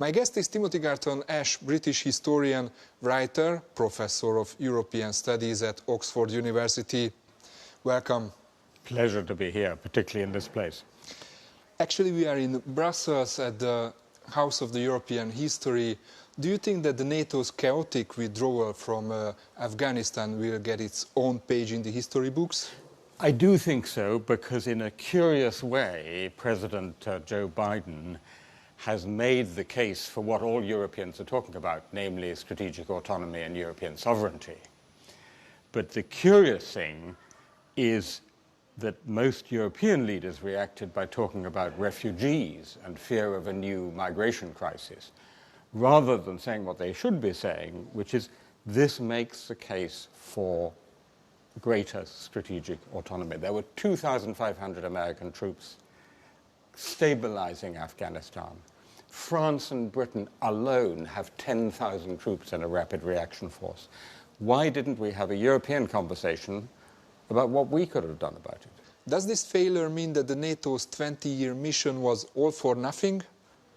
My guest is Timothy Garton Ash, British historian, writer, professor of European Studies at Oxford University. Welcome. Pleasure to be here, particularly in this place. Actually, we are in Brussels at the House of the European History. Do you think that the NATO's chaotic withdrawal from Afghanistan will get its own page in the history books? I do think so, because in a curious way, President Joe Biden has made the case for what all Europeans are talking about, namely strategic autonomy and European sovereignty. But the curious thing is that most European leaders reacted by talking about refugees and fear of a new migration crisis, rather than saying what they should be saying, which is this makes the case for greater strategic autonomy. There were 2,500 American troops stabilizing Afghanistan. France and Britain alone have 10,000 troops in a rapid reaction force. Why didn't we have a European conversation about what we could have done about it? Does this failure mean that the NATO's 20-year mission was all for nothing?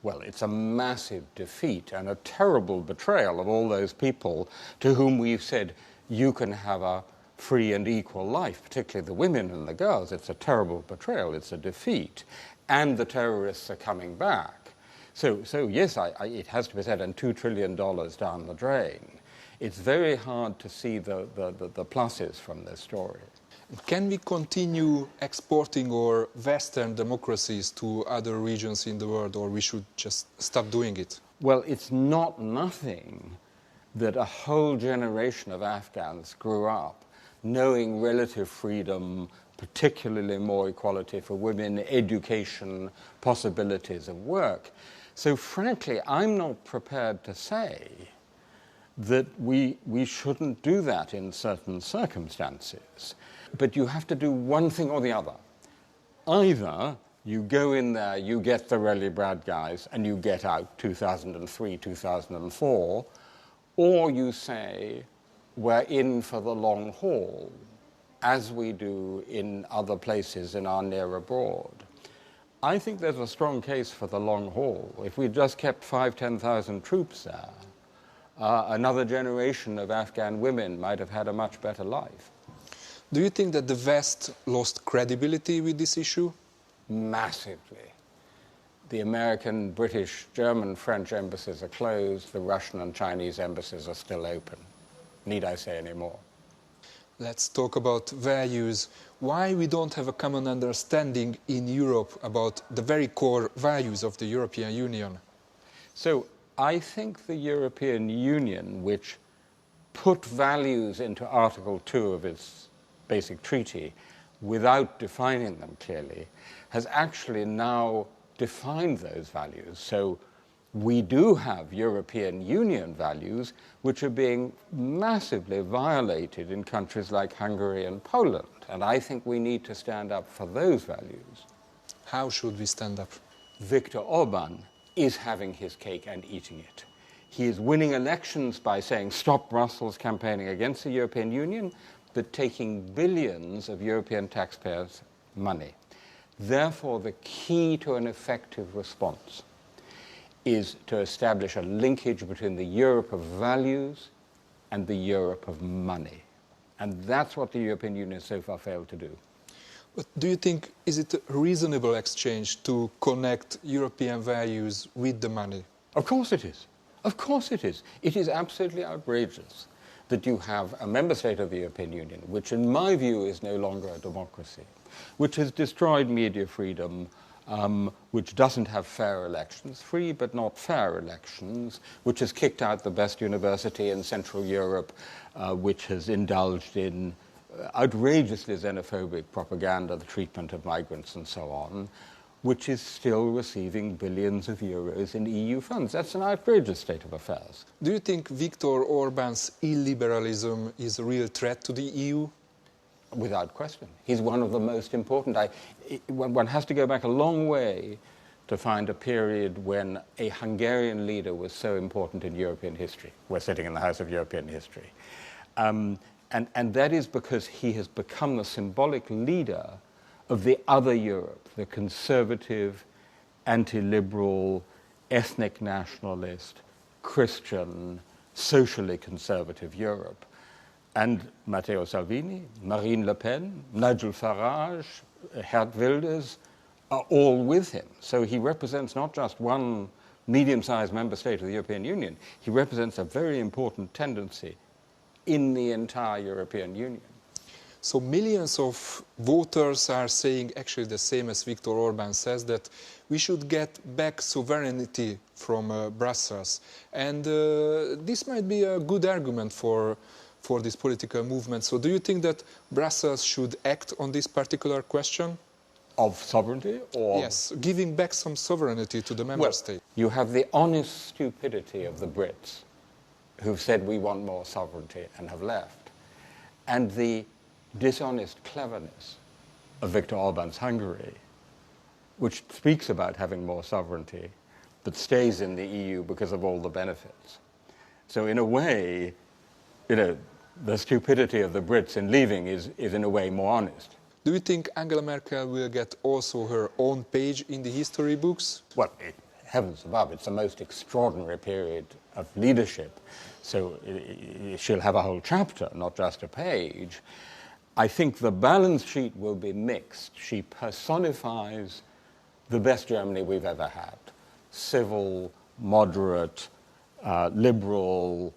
Well, it's a massive defeat and a terrible betrayal of all those people to whom we've said, you can have a free and equal life, particularly the women and the girls. It's a terrible betrayal. It's a defeat. And the terrorists are coming back. So yes, it has to be said, and $2 trillion down the drain. It's very hard to see the pluses from this story. Can we continue exporting our Western democracies to other regions in the world, or we should just stop doing it? Well, it's not nothing that a whole generation of Afghans grew up knowing relative freedom, particularly more equality for women, education, possibilities of work. So frankly, I'm not prepared to say that we shouldn't do that in certain circumstances. But you have to do one thing or the other. Either you go in there, you get the really bad guys, and you get out 2003, 2004, or you say, we're in for the long haul, as we do in other places in our near abroad. I think there's a strong case for the long haul. If we just kept 5,000-10,000 troops there, another generation of Afghan women might have had a much better life. Do you think that the West lost credibility with this issue? Massively. The American, British, German, French embassies are closed. The Russian and Chinese embassies are still open. Need I say any more? Let's talk about values. Why we don't have a common understanding in Europe about the very core values of the European Union? So I think the European Union, which put values into Article 2 of its basic treaty without defining them clearly, has actually now defined those values. So we do have European Union values which are being massively violated in countries like Hungary and Poland. And I think we need to stand up for those values. How should we stand up? Viktor Orbán is having his cake and eating it. He is winning elections by saying, stop Brussels campaigning against the European Union, but taking billions of European taxpayers' money. Therefore, the key to an effective response is to establish a linkage between the Europe of values and the Europe of money. And that's what the European Union so far failed to do. But do you think, is it a reasonable exchange to connect European values with the money? Of course it is. Of course it is. It is absolutely outrageous that you have a member state of the European Union, which in my view is no longer a democracy, which has destroyed media freedom, which doesn't have fair elections, free but not fair elections, which has kicked out the best university in Central Europe, which has indulged in outrageously xenophobic propaganda, the treatment of migrants and so on, which is still receiving billions of euros in EU funds. That's an outrageous state of affairs. Do you think Viktor Orbán's illiberalism is a real threat to the EU? Without question. He's one of the most important. One has to go back a long way to find a period when a Hungarian leader was so important in European history. We're sitting in the House of European History. And that is because he has become the symbolic leader of the other Europe, the conservative, anti-liberal, ethnic nationalist, Christian, socially conservative Europe. And Matteo Salvini, Marine Le Pen, Nigel Farage, Geert Wilders are all with him. So he represents not just one medium-sized member state of the European Union, he represents a very important tendency in the entire European Union. So millions of voters are saying actually the same as Viktor Orbán says, that we should get back sovereignty from Brussels. And this might be a good argument for this political movement. So do you think that Brussels should act on this particular question? Of sovereignty? Or yes, giving back some sovereignty to the member state. You have the honest stupidity of the Brits, who've said we want more sovereignty and have left, and the dishonest cleverness of Viktor Orbán's Hungary, which speaks about having more sovereignty, but stays in the EU because of all the benefits. So in a way, the stupidity of the Brits in leaving is in a way more honest. Do you think Angela Merkel will get also her own page in the history books? Well, heavens above, it's the most extraordinary period of leadership. So she'll have a whole chapter, not just a page. I think the balance sheet will be mixed. She personifies the best Germany we've ever had. Civil, moderate, liberal,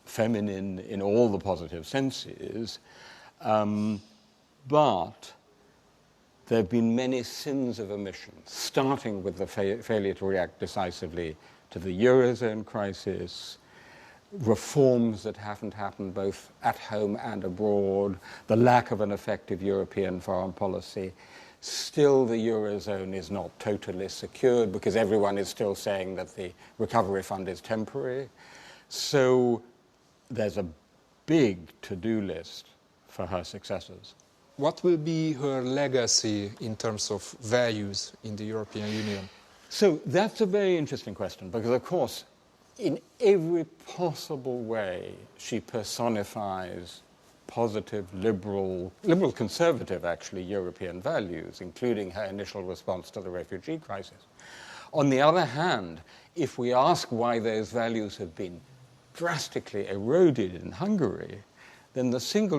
feminine in all the positive senses. But there have been many sins of omission, starting with the failure to react decisively to the Eurozone crisis, reforms that haven't happened both at home and abroad, the lack of an effective European foreign policy. Still, the Eurozone is not totally secured because everyone is still saying that the recovery fund is temporary. So there's a big to-do list for her successors. What will be her legacy in terms of values in the European Union? So that's a very interesting question because, of course, in every possible way, she personifies positive, liberal conservative, actually, European values, including her initial response to the refugee crisis. On the other hand, if we ask why those values have been drastically eroded in Hungary, then the single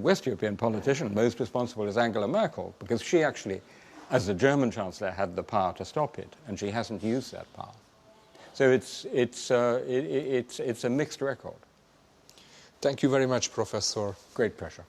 West European politician most responsible is Angela Merkel, because she actually, as the German Chancellor, had the power to stop it, and she hasn't used that power. So it's a mixed record. Thank you very much, Professor. Great pleasure.